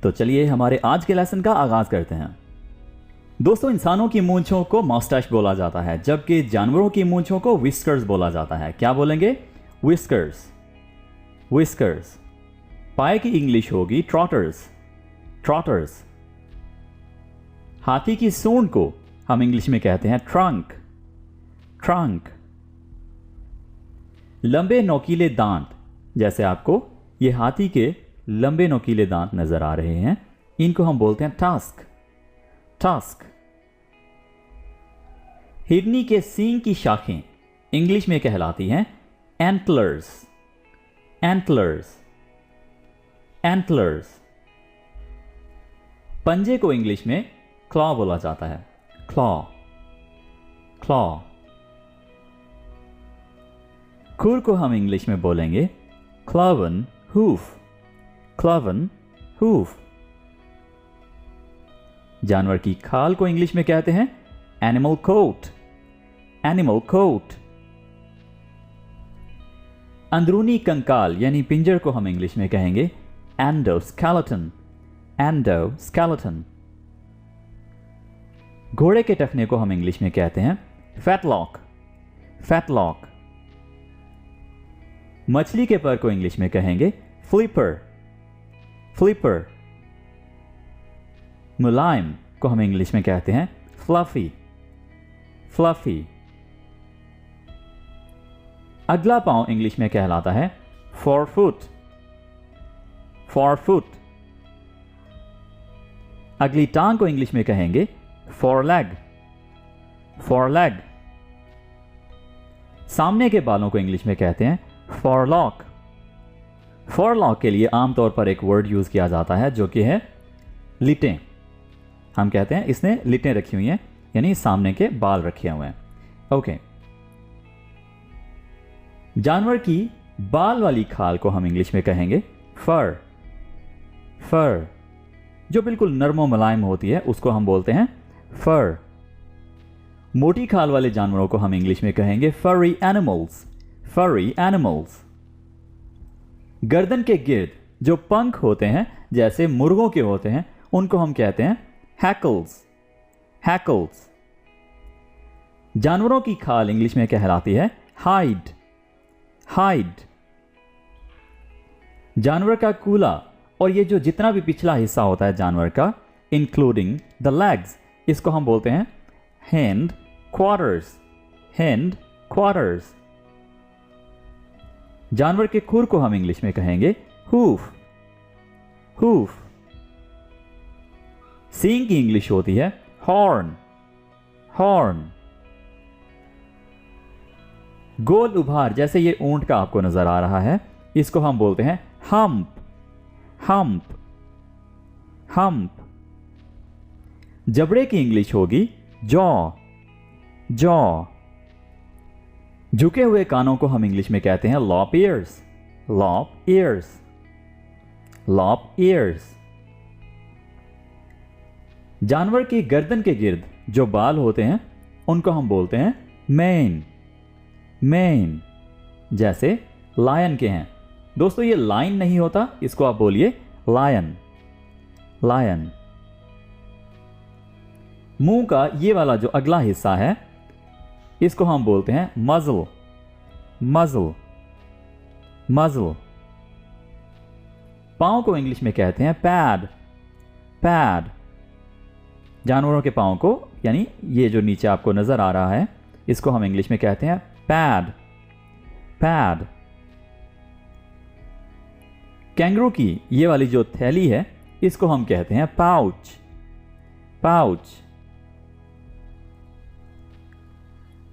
तो चलिए हमारे आज के लेसन का आगाज करते हैं। दोस्तों, इंसानों की मूंछों को मस्टैश बोला जाता है, जबकि जानवरों की मूंछों को विस्कर्स बोला जाता है। क्या बोलेंगे? Whiskers, whiskers. पाए की इंग्लिश होगी ट्रॉटर्स, ट्रॉटर्स। हाथी की सूंड को हम इंग्लिश में कहते हैं ट्रंक, ट्रंक। लंबे नोकीले दांत, जैसे आपको ये हाथी के लंबे नोकीले दांत नजर आ रहे हैं, इनको हम बोलते हैं टस्क, टस्क। हिरनी के सींग की शाखें इंग्लिश में कहलाती हैं एंटलर्स, एंटलर्स, एंटलर्स। पंजे को इंग्लिश में क्लॉ बोला जाता है, क्लॉ, क्लॉ। खुर को हम इंग्लिश में बोलेंगे क्लॉवन हूफ, क्लॉवन हूफ। जानवर की खाल को इंग्लिश में कहते हैं एनिमल कोट, एनिमल कोट। अंदरूनी कंकाल यानी पिंजर को हम इंग्लिश में कहेंगे एंडोस्केलेटन, एंडोस्केलेटन। घोड़े के टखने को हम इंग्लिश में कहते हैं फैटलॉक, फैटलॉक। मछली के पर को इंग्लिश में कहेंगे फ्लिपर, फ्लिपर। मुलायम को हम इंग्लिश में कहते हैं फ्लफी, फ्लफी। अगला पांव इंग्लिश में कहलाता है फोरफुट, फोरफुट। अगली टांग को इंग्लिश में कहेंगे फोरलेग, फोरलेग। सामने के बालों को इंग्लिश में कहते हैं फोरलॉक। फोरलॉक के लिए आमतौर पर एक वर्ड यूज किया जाता है जो कि है लिटें। हम कहते हैं इसने लिटें रखी हुई हैं, यानी सामने के बाल रखे हुए हैं। ओके। जानवर की बाल वाली खाल को हम इंग्लिश में कहेंगे फर, फर। जो बिल्कुल नरमो मुलायम होती है उसको हम बोलते हैं फर। मोटी खाल वाले जानवरों को हम इंग्लिश में कहेंगे फरी एनिमल्स, फरी एनिमल्स। गर्दन के गिर्द जो पंख होते हैं जैसे मुर्गों के होते हैं उनको हम कहते हैं हैकल्स, हैकल्स। जानवरों की खाल इंग्लिश में कहलाती है हाइड, हाइड। जानवर का कूला और ये जो जितना भी पिछला हिस्सा होता है जानवर का इंक्लूडिंग द लेग्स, इसको हम बोलते हैं हैंड क्वार्टर्स, हैंड क्वार्टर्स। जानवर के खुर को हम इंग्लिश में कहेंगे हूफ, हूफ। सींग की इंग्लिश होती है हॉर्न, हॉर्न। गोल उभार जैसे ये ऊंट का आपको नजर आ रहा है, इसको हम बोलते हैं हम्प, हम्प, हम्प। जबड़े की इंग्लिश होगी जॉ, जॉ। झुके हुए कानों को हम इंग्लिश में कहते हैं lop years, lop years, lop years. जानवर की गर्दन के गिर्द जो बाल होते हैं उनको हम बोलते हैं मेन, मेन। जैसे लायन के हैं। दोस्तों ये लाइन नहीं होता, इसको आप बोलिए लायन, लायन। मुंह का ये वाला जो अगला हिस्सा है इसको हम बोलते हैं मज़ल, मज़ल, मज़ल। पांव को इंग्लिश में कहते हैं पैड, पैड। जानवरों के पांव को यानी ये जो नीचे आपको नजर आ रहा है इसको हम इंग्लिश में कहते हैं पैड, पैड। कैंगरू की ये वाली जो थैली है इसको हम कहते हैं पाउच, पाउच।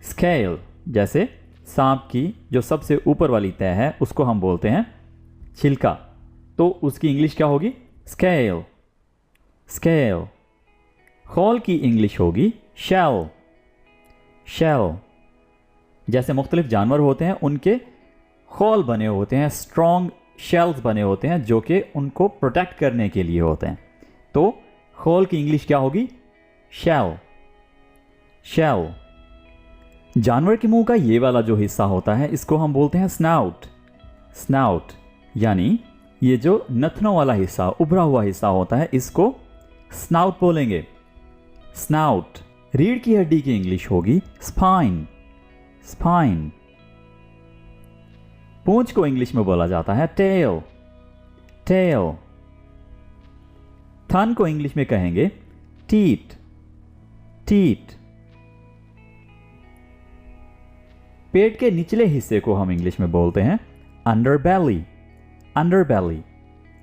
स्केल जैसे सांप की जो सबसे ऊपर वाली तह है उसको हम बोलते हैं छिलका, तो उसकी इंग्लिश क्या होगी? Scale, scale. खौल की इंग्लिश होगी शेल, शेल। जैसे मुख्तलिफ जानवर होते हैं उनके खौल बने होते हैं, स्ट्रॉन्ग शेल्स बने होते हैं जो कि उनको प्रोटेक्ट करने के लिए होते हैं, तो खौल की इंग्लिश क्या होगी? Shell, shell. जानवर के मुंह का ये वाला जो हिस्सा होता है इसको हम बोलते हैं स्नाउट, स्नाउट यानी ये जो नथनों वाला हिस्सा, उभरा हुआ हिस्सा होता है, इसको स्नाउट बोलेंगे। स्नाउट। रीढ़ की हड्डी की इंग्लिश होगी स्पाइन। स्पाइन। पूंछ को इंग्लिश में बोला जाता है टेल। टेल। थन को इंग्लिश में कहेंगे टीट। टीट। पेट के निचले हिस्से को हम इंग्लिश में बोलते हैं अंडरबेली। अंडरबेली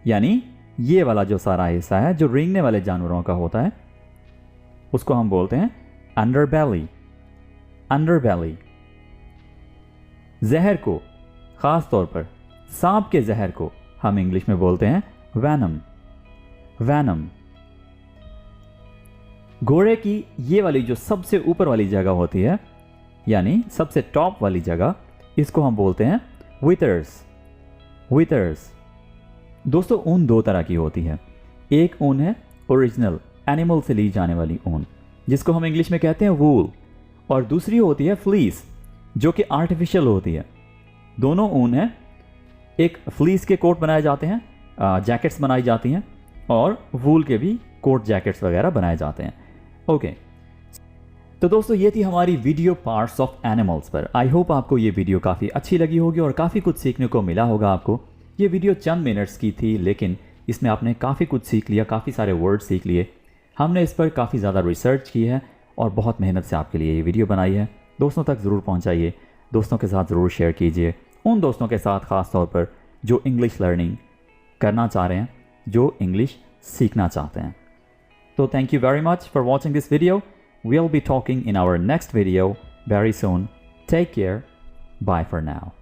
यानी ये वाला जो सारा हिस्सा है जो रेंगने वाले जानवरों का होता है उसको हम बोलते हैं अंडरबेली। अंडरबेली। जहर को, खास तौर पर सांप के जहर को हम इंग्लिश में बोलते हैं वेनम। वेनम। घोड़े की ये वाली जो सबसे ऊपर वाली जगह होती है यानी सबसे टॉप वाली जगह, इसको हम बोलते हैं विथर्स। विथर्स। दोस्तों ऊन दो तरह की होती है। एक ऊन है ओरिजिनल एनिमल से ली जाने वाली ऊन जिसको हम इंग्लिश में कहते हैं वूल, और दूसरी होती है फ्लीस जो कि आर्टिफिशियल होती है। दोनों ऊन है। एक फ्लीस के कोट बनाए जाते हैं, जैकेट्स बनाई जाती हैं, और वूल के भी कोट जैकेट्स वगैरह बनाए जाते हैं। ओके, तो दोस्तों ये थी हमारी वीडियो पार्ट्स ऑफ एनिमल्स पर। आई होप आपको ये वीडियो काफ़ी अच्छी लगी होगी और काफ़ी कुछ सीखने को मिला होगा आपको। ये वीडियो चंद मिनट्स की थी लेकिन इसमें आपने काफ़ी कुछ सीख लिया, काफ़ी सारे वर्ड सीख लिए। हमने इस पर काफ़ी ज़्यादा रिसर्च की है और बहुत मेहनत से आपके लिए ये वीडियो बनाई है। दोस्तों तक ज़रूर पहुंचाइए, दोस्तों के साथ ज़रूर शेयर कीजिए, उन दोस्तों के साथ ख़ास तौर पर जो इंग्लिश लर्निंग करना चाह रहे हैं, जो इंग्लिश सीखना चाहते हैं। तो thank you very much for watching this video. We'll be talking in our next video very soon. Take care. Bye for now.